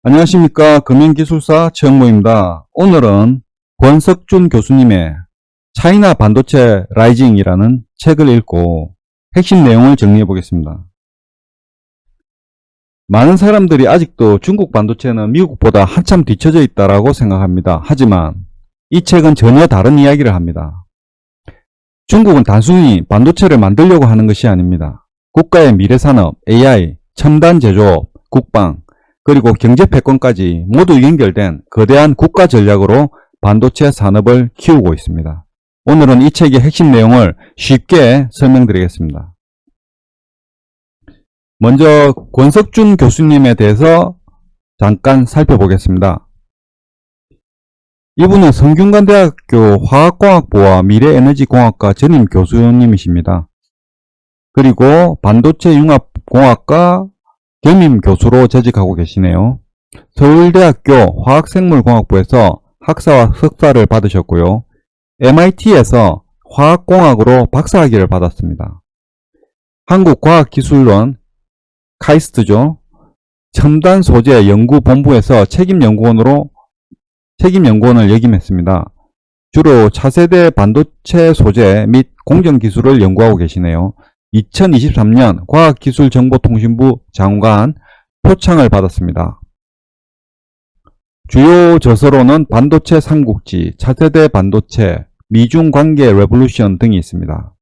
안녕하십니까. 금융기술사 최영모입니다. 오늘은 권석준 교수님의 차이나 반도체 라이징이라는 책을 읽고 핵심 내용을 정리해 보겠습니다. 많은 사람들이 아직도 중국 반도체는 미국보다 한참 뒤처져 있다고 생각합니다. 하지만 이 책은 전혀 다른 이야기를 합니다. 중국은 단순히 반도체를 만들려고 하는 것이 아닙니다. 국가의 미래산업, AI, 첨단 제조업, 국방, 그리고 경제 패권까지 모두 연결된 거대한 국가 전략으로 반도체 산업을 키우고 있습니다. 오늘은 이 책의 핵심 내용을 쉽게 설명드리겠습니다. 먼저 권석준 교수님에 대해서 잠깐 살펴보겠습니다. 이분은 성균관대학교 화학공학부와 미래에너지공학과 전임 교수님이십니다. 그리고 반도체융합공학과 겸임 교수로 재직하고 계시네요. 서울대학교 화학생물공학부에서 학사와 석사를 받으셨고요. MIT에서 화학공학으로 박사학위를 받았습니다. 한국과학기술원 카이스트죠. 첨단소재연구본부에서 책임연구원을 역임했습니다. 주로 차세대 반도체 소재 및 공정기술을 연구하고 계시네요. 2023년 과학기술정보통신부 장관 표창을 받았습니다. 주요 저서로는 반도체 삼국지, 차세대 반도체, 미중관계 레볼루션 등이 있습니다.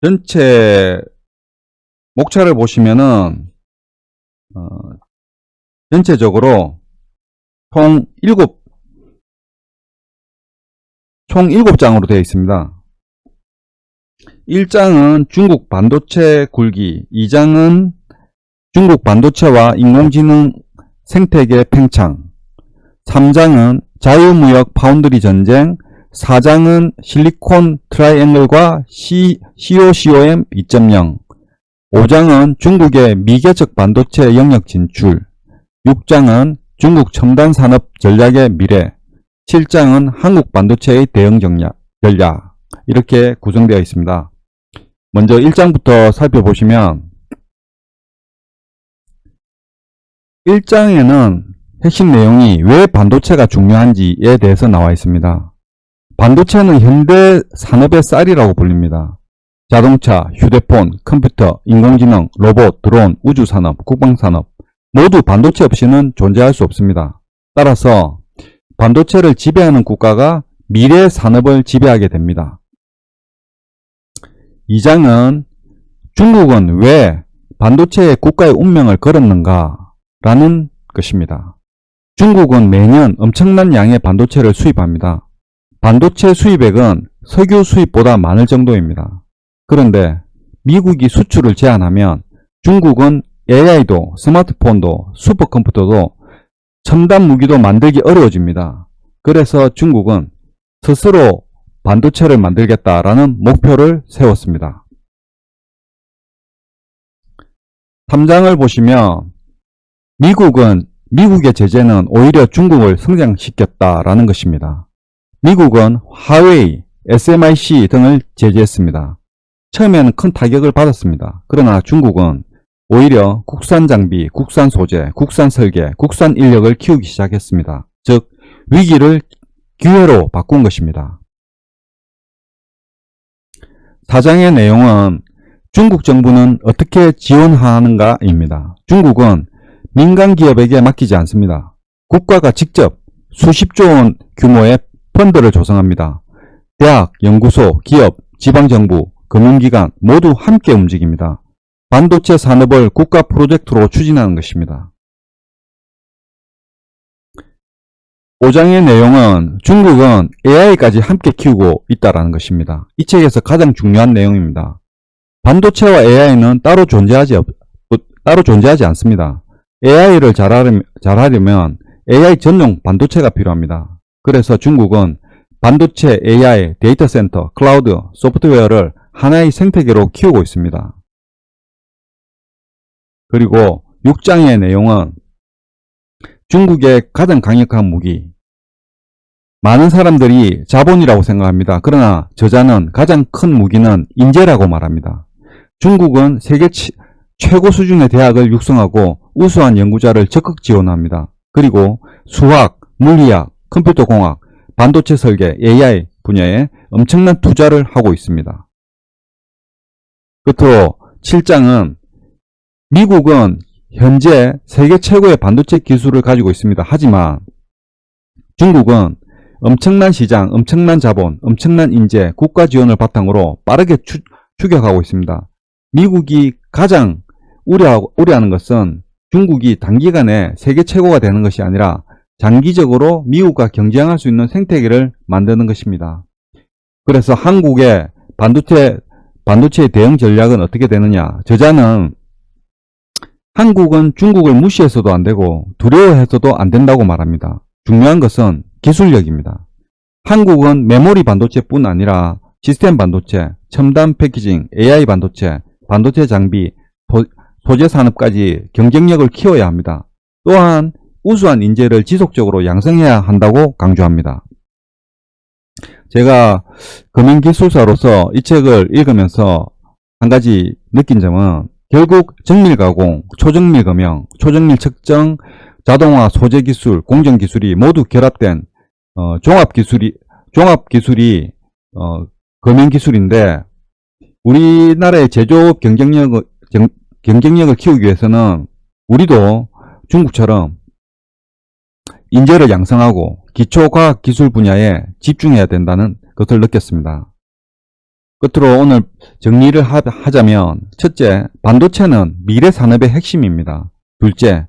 전체 목차를 보시면은 전체적으로 총 7장으로 되어 있습니다. 1장은 중국 반도체 굴기, 2장은 중국 반도체와 인공지능 생태계 팽창, 3장은 자유무역 파운드리 전쟁, 4장은 실리콘 트라이앵글과 COCOM 2.0, 5장은 중국의 미개척 반도체 영역 진출, 6장은 중국 첨단 산업 전략의 미래, 7장은 한국 반도체의 대응 전략, 이렇게 구성되어 있습니다. 먼저 1장부터 살펴보시면 1장에는 핵심 내용이 왜 반도체가 중요한지에 대해서 나와 있습니다. 반도체는 현대 산업의 쌀이라고 불립니다. 자동차, 휴대폰, 컴퓨터, 인공지능, 로봇, 드론, 우주산업, 국방산업 모두 반도체 없이는 존재할 수 없습니다. 따라서 반도체를 지배하는 국가가 미래 산업을 지배하게 됩니다. 2장은 중국은 왜 반도체에 국가의 운명을 걸었는가 라는 것입니다. 중국은 매년 엄청난 양의 반도체를 수입합니다. 반도체 수입액은 석유 수입보다 많을 정도입니다. 그런데 미국이 수출을 제한하면 중국은 AI도, 스마트폰도, 슈퍼컴퓨터도, 첨단 무기도 만들기 어려워집니다. 그래서 중국은 스스로 반도체를 만들겠다라는 목표를 세웠습니다. 3장을 보시면 미국의 제재는 오히려 중국을 성장시켰다라는 것입니다. 미국은 화웨이, SMIC 등을 제재했습니다. 처음에는 큰 타격을 받았습니다. 그러나 중국은 오히려 국산 장비, 국산 소재, 국산 설계, 국산 인력을 키우기 시작했습니다. 즉 위기를 기회로 바꾼 것입니다. 4장의 내용은 중국 정부는 어떻게 지원하는가입니다. 중국은 민간 기업에게 맡기지 않습니다. 국가가 직접 수십조 원 규모의 펀드를 조성합니다. 대학, 연구소, 기업, 지방정부, 금융기관 모두 함께 움직입니다. 반도체 산업을 국가 프로젝트로 추진하는 것입니다. 5장의 내용은 중국은 AI까지 함께 키우고 있다는 것입니다. 이 책에서 가장 중요한 내용입니다. 반도체와 AI는 따로 존재하지 않습니다. AI를 잘하려면 AI 전용 반도체가 필요합니다. 그래서 중국은 반도체, AI, 데이터 센터, 클라우드, 소프트웨어를 하나의 생태계로 키우고 있습니다. 그리고 6장의 내용은 중국의 가장 강력한 무기, 많은 사람들이 자본이라고 생각합니다. 그러나 저자는 가장 큰 무기는 인재라고 말합니다. 중국은 최고 수준의 대학을 육성하고 우수한 연구자를 적극 지원합니다. 그리고 수학, 물리학, 컴퓨터공학, 반도체 설계, AI 분야에 엄청난 투자를 하고 있습니다. 끝으로 7장은 미국은 현재 세계 최고의 반도체 기술을 가지고 있습니다. 하지만 중국은 엄청난 시장, 엄청난 자본, 엄청난 인재, 국가 지원을 바탕으로 빠르게 추격하고 있습니다. 미국이 가장 우려하는 것은 중국이 단기간에 세계 최고가 되는 것이 아니라 장기적으로 미국과 경쟁할 수 있는 생태계를 만드는 것입니다. 그래서 한국의 반도체의 대응 전략은 어떻게 되느냐? 저자는 한국은 중국을 무시해서도 안 되고 두려워해서도 안 된다고 말합니다. 중요한 것은 기술력입니다. 한국은 메모리 반도체뿐 아니라 시스템 반도체, 첨단 패키징, AI 반도체, 반도체 장비, 소재 산업까지 경쟁력을 키워야 합니다. 또한 우수한 인재를 지속적으로 양성해야 한다고 강조합니다. 제가 금융기술사로서 이 책을 읽으면서 한 가지 느낀 점은 결국 정밀가공, 초정밀검형, 초정밀 측정, 자동화, 소재기술, 공정기술이 모두 결합된 종합기술이 금융기술인데 우리나라의 제조업 경쟁력을 키우기 위해서는 우리도 중국처럼 인재를 양성하고 기초과학기술 분야에 집중해야 된다는 것을 느꼈습니다. 끝으로 오늘 정리를 하자면 첫째, 반도체는 미래 산업의 핵심입니다. 둘째,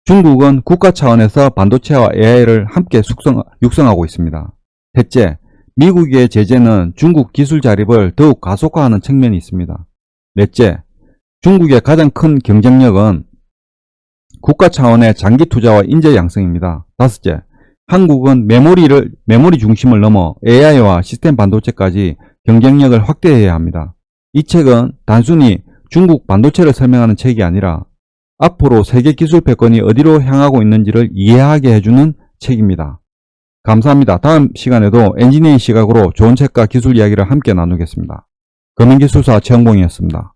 중국은 국가 차원에서 반도체와 AI를 함께 육성하고 있습니다. 셋째, 미국의 제재는 중국 기술 자립을 더욱 가속화하는 측면이 있습니다. 넷째, 중국의 가장 큰 경쟁력은 국가 차원의 장기 투자와 인재 양성입니다. 다섯째, 한국은 메모리 중심을 넘어 AI와 시스템 반도체까지 경쟁력을 확대해야 합니다. 이 책은 단순히 중국 반도체를 설명하는 책이 아니라 앞으로 세계 기술 패권이 어디로 향하고 있는지를 이해하게 해주는 책입니다. 감사합니다. 다음 시간에도 엔지니어링 시각으로 좋은 책과 기술 이야기를 함께 나누겠습니다. 금융기술사 최영봉이었습니다.